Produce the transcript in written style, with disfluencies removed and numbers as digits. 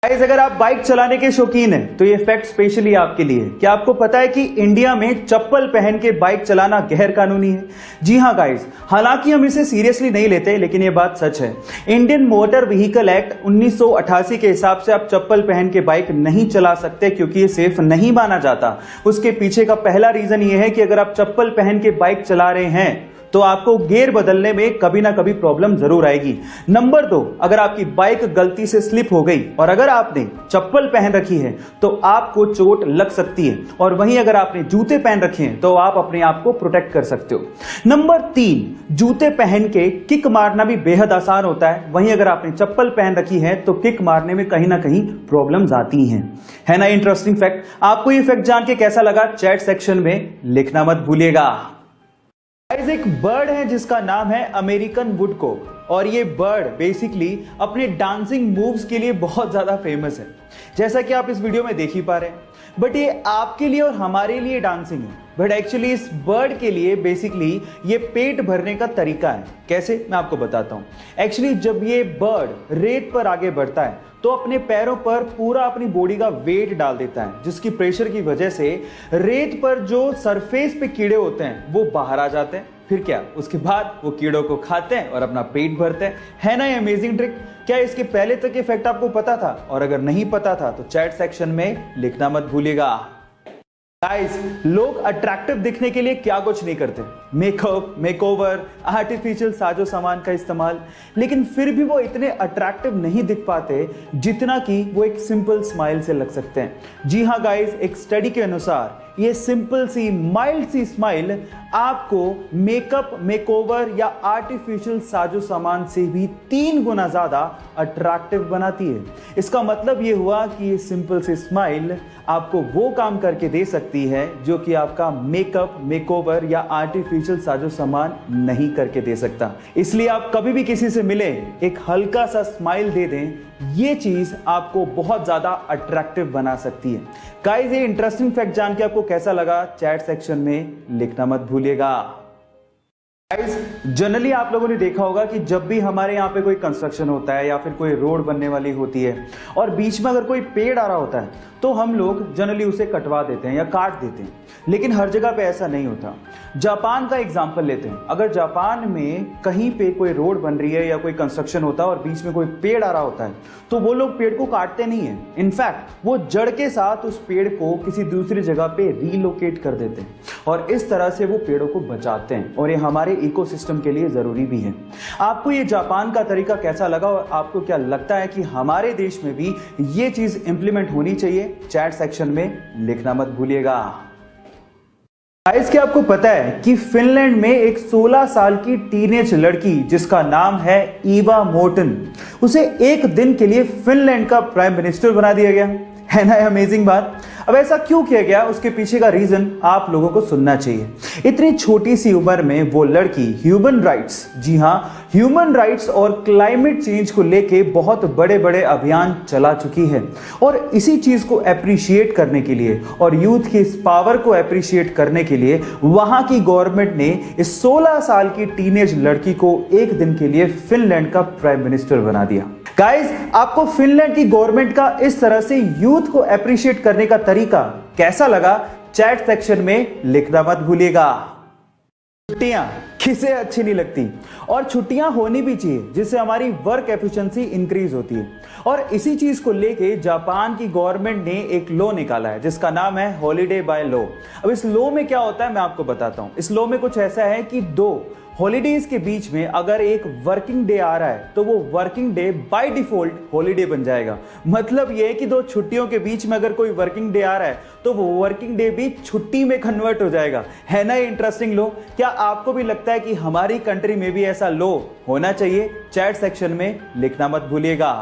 Guys, अगर आप bike चलाने के शौकीन हैं तो ये फैक्ट स्पेशली आपके लिए है। क्या आपको पता है कि इंडिया में चप्पल पहन के बाइक चलाना गैर कानूनी है? जी हां गाइस, हालांकि हम इसे सीरियसली नहीं लेते, लेकिन ये बात सच है। इंडियन मोटर व्हीकल एक्ट 1988 के हिसाब से आप चप्पल पहन के बाइक नहीं चला सकते, क्योंकि ये सेफ नहीं माना जाता। उसके पीछे का पहला रीजन ये है कि अगर आप चप्पल पहन के बाइक चला रहे हैं तो आपको गियर बदलने में कभी ना कभी प्रॉब्लम जरूर आएगी। नंबर 2, अगर आपकी बाइक गलती से स्लिप हो गई और अगर आपने चप्पल पहन रखी है तो आपको चोट लग सकती है, और वहीं अगर आपने जूते पहन रखे हैं तो आप अपने आप को प्रोटेक्ट कर सकते हो। नंबर 3, जूते पहन के किक मारना भी बेहद आसान होता है, वहीं अगर आपने चप्पल पहन रखी है तो किक मारने में कहीं ना कहीं प्रॉब्लम्स आती हैं। है ना इंटरेस्टिंग फैक्ट? आपको ये फैक्ट जान के कैसा लगा, चैट सेक्शन में लिखना मत भूलिएगा। एक बर्ड है जिसका नाम है अमेरिकन वुडकॉक, और ये बर्ड बेसिकली अपने डांसिंग मूव्स के लिए बहुत ज्यादा फेमस है, जैसा कि आप इस वीडियो में देख ही पा रहे हैं। बट ये आपके लिए और हमारे लिए डांसिंग है, बट एक्चुअली इस बर्ड के लिए बेसिकली ये पेट भरने का तरीका है। कैसे, मैं आपको बताता हूं। एक्चुअली जब ये बर्ड रेत पर आगे बढ़ता है तो अपने पैरों पर पूरा अपनी बॉडी का वेट डाल देता है, जिसकी प्रेशर की वजह से रेत पर जो सरफेस पे कीड़े होते हैं वो बाहर आ जाते हैं। फिर क्या, उसके बाद वो कीड़ों को खाते हैं और अपना पेट भरते हैं। है ना ये अमेजिंग ट्रिक? क्या इसके पहले तक ये फैक्ट आपको पता था? और अगर नहीं पता था तो चैट सेक्शन में लिखना मत भूलिएगा। गाइस, लोग अट्रैक्टिव दिखने के लिए क्या कुछ नहीं करते, मेकअप, मेकओवर, आर्टिफिशियल साजो सामान का इस्तेमाल, लेकिन फिर भी वो इतने अट्रैक्टिव नहीं दिख पाते जितना कि वो एक सिंपल स्माइल से लग सकते हैं। जी हां गाइस, एक स्टडी के अनुसार ये सिंपल सी माइल्ड सी स्माइल आपको मेकअप, मेकओवर या आर्टिफिशियल साजो सामान से भी 3 गुना ज्यादा अट्रैक्टिव बनाती है। इसका मतलब ये हुआ कि ये सिंपल सी स्माइल आपको वो काम करके दे सकती है जो कि आपका मेकअप, मेकओवर या आर्टिफिशियल साजो सामान नहीं करके दे सकता। इसलिए आप कभी भी किसी से मिले, एक हल्का सा स्माइल दे दें, ये चीज आपको बहुत ज्यादा अट्रैक्टिव बना सकती है। गाइस, ये इंटरेस्टिंग फैक्ट जान के आपको कैसा लगा, चैट सेक्शन में लिखना मत भूलिएगा। गाइस, जनरली आप लोगों ने देखा होगा कि जब भी हमारे यहाँ पे कोई कंस्ट्रक्शन होता है या फिर कोई रोड बनने वाली होती है और बीच में अगर कोई पेड़ आ रहा होता है तो हम लोग जनरली उसे कटवा देते हैं या काट देते हैं, लेकिन हर जगह पे ऐसा नहीं होता। जापान का एग्जांपल लेते हैं। अगर जापान में कहीं पे कोई रोड बन रही है या कोई कंस्ट्रक्शन होता है और बीच में कोई पेड़ आ रहा होता है तो वो लोग पेड़ को काटते नहीं है, इनफैक्ट वो जड़ के साथ उस पेड़ को किसी दूसरी जगह पे रीलोकेट कर देते हैं और इस तरह से वो पेड़ों को बचाते हैं, और ये हमारे इकोसिस्टम के लिए जरूरी भी है। आपको ये जापान का तरीका कैसा लगा और आपको क्या लगता है कि हमारे देश में भी ये चीज इंप्लीमेंट होनी चाहिए? चैट सेक्शन में लिखना मत भूलिएगा। गाइस, क्या आपको पता है कि फिनलैंड में एक 16 साल की टीनेज लड़की जिसका नाम है ईवा मोर्टन, उसे एक दिन के लिए फिनलैंड का प्राइम मिनिस्टर बना दिया गया? है ना अमेजिंग बात? अब ऐसा क्यों किया गया, उसके पीछे का रीजन आप लोगों को सुनना चाहिए। इतनी छोटी सी उम्र में वो लड़की ह्यूमन राइट्स, जी हां, ह्यूमन राइट्स और क्लाइमेट चेंज को लेके बहुत बड़े बड़े अभियान चला चुकी है, और इसी चीज को एप्रिशिएट करने के लिए और यूथ की इस पावर को एप्रिशिएट करने के लिए वहां की गवर्नमेंट ने इस 16 साल की टीनेज लड़की को एक दिन के लिए फिनलैंड का प्राइम मिनिस्टर बना दिया। गाइस, आपको फिनलैंड की गवर्नमेंट का इस तरह से यूथ को एप्रिशिएट करने का तरीका कैसा लगा? चैट सेक्शन में लिखना मत भूलिएगा। छुट्टियां किसे अच्छी नहीं लगती, और छुट्टियां होनी भी चाहिए जिससे हमारी वर्क एफिशिएंसी इंक्रीज होती है, और इसी चीज को लेके जापान की गवर्नमेंट ने एक लॉ निकाला है जिसका नाम है हॉलीडे बाय लॉ। अब इस लॉ में क्या होता है मैं आपको बताता हूं। इस लॉ में कुछ ऐसा है कि 2 हॉलीडेज के बीच में अगर एक वर्किंग डे आ रहा है तो वो working day by default holiday बन जाएगा। मतलब ये है कि 2 छुट्टियों के बीच में अगर कोई वर्किंग डे आ रहा है तो वो वर्किंग डे भी छुट्टी में कन्वर्ट हो जाएगा। है ना इंटरेस्टिंग लॉ? क्या आपको भी लगता है कि हमारी कंट्री में भी ऐसा लॉ होना चाहिए? चैट सेक्शन में लिखना मत भूलिएगा।